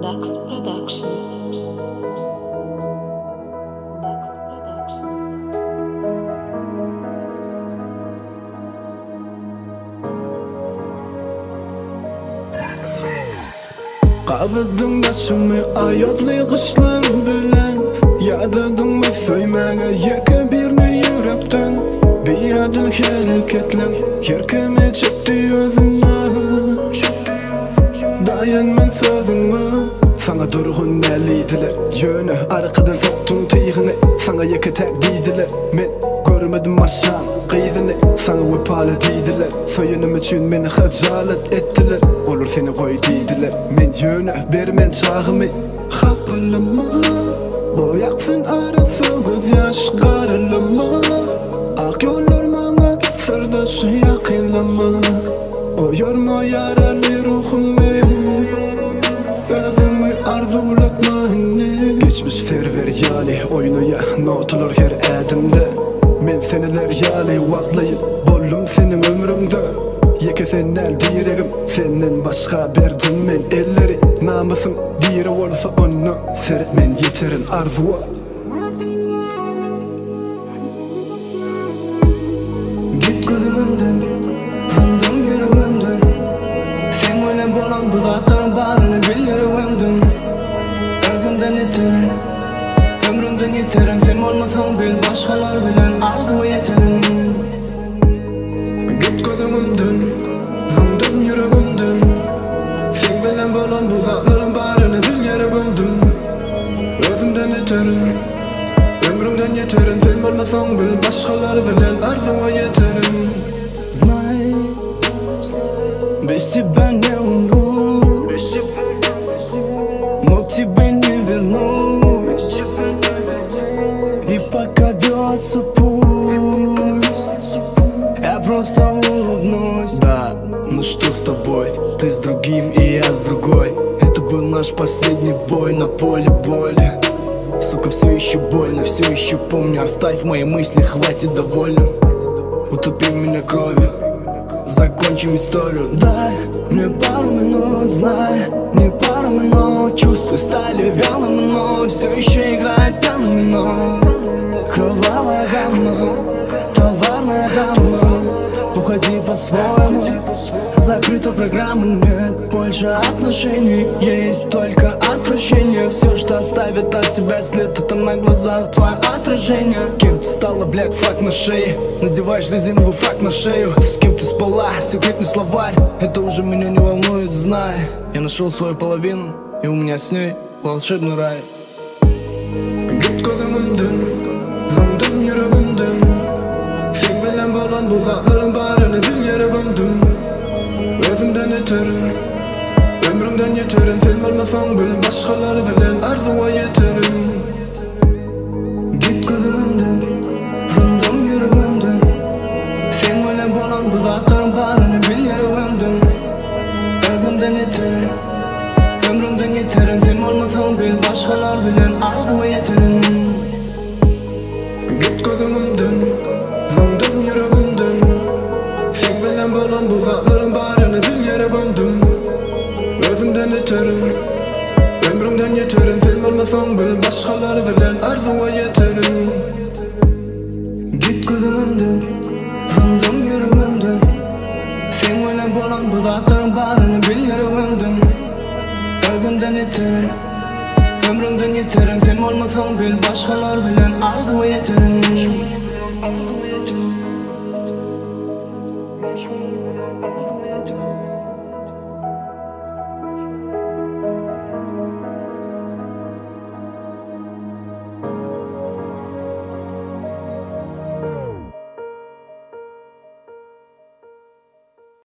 Dax Production. Qavıldın başımı ayazlı kışlar bilen Yadadın mı söymege yeke birini yürekten Bir adıl hareketlen Yerkeme çekti özüme Dayanman sözüme Sana durgun neliydiler Yönü arkadan soktun teyğini Sana yeke tek deydiler Men görmedim aşan qeyzini Sana vepalı deydiler Soyunum üçün beni hacalet ettiler Olur seni koy deydiler Men yönü bermen çağımı Kapılımı Boyaksın arası göz yaş karılımı Ak yollar bana sırdaşı yakınlama O yorma yaralı ruhumu Özümü arzulatma anne Geçmiş server yali oynuya Notulur her adımda Men seneler yali vaklayıp Bollum senin ömrümde Yeke sen el diregim Senden başka berdim men elleri Namusum dire olsa onu Seret men yeterin arzuwa Git gözümümden Tanıdım yüreğimden Sen öyle bolan bu zatların barını bil yüreğimden Özümden yeterim Ömrümden yeterim Sen olmasan bil başkalar bilen arzuwa yeterim Git gözümümden Tanıdım yüreğimden Sen bilen bolan bu zatların barını bil yüreğimden Özümden yeterim Ömrümden yeterim Sen olmasan bil başkalar bilen arzuwa yeterim Знай, без тебя не умру Но к тебе не вернусь И пока бьется пульс Я просто улыбнусь Да, ну что с тобой? Ты с другим и я с другой Это был наш последний бой на поле боли Сука, все еще больно, все еще помню Оставь мои мысли, хватит довольно Утопи меня кровью, закончим историю Дай мне пару минут, знай, не пару минут Чувства стали вялыми, но все еще играет пьяный минор Кровавая гамма, товарная дама Уходи по-своему, закрыта программа Нет больше отношений, есть только отвращение Все, что оставит от тебя след, это на глазах твое отражение Кем ты стала, блядь, флаг на шее Надеваешь резиновый фрак на шею С кем ты спала, секретный словарь Это уже меня не волнует, знай Я нашел свою половину, и у меня с ней волшебный рай Git gözümümden, tanıdım yüreğimden Sen bilen bolan bu zatların barını bil yüreğimden Özümden yeterim Ömrümden yeterim Sen olmasan bil başkalar bilen arzuwa yeterim Git gözümümden, tanıdım yüreğimden Sen öyle bolan bu zatların barını bil yüreğimden Özümden yeterim Ömrümden yeterim Sen olmasan bil başkalar bilen arzuwa yeterim Git gözümümden, tanıdım yüreğimden Sen bilen bolan bu zatların barını bil yüreğimden Özümden yeterim Ömrümden yeterim Sen olmasan bil başkalar bilen arzuwa yeterim Git gözümümden, tanıdım yüreğimden Sen öyle bolan bu zatların barını bil yüreğimden Özümden yeterim Ömrümden yeterim Sen olmasan bil başkalar bilen arzuwa yeterim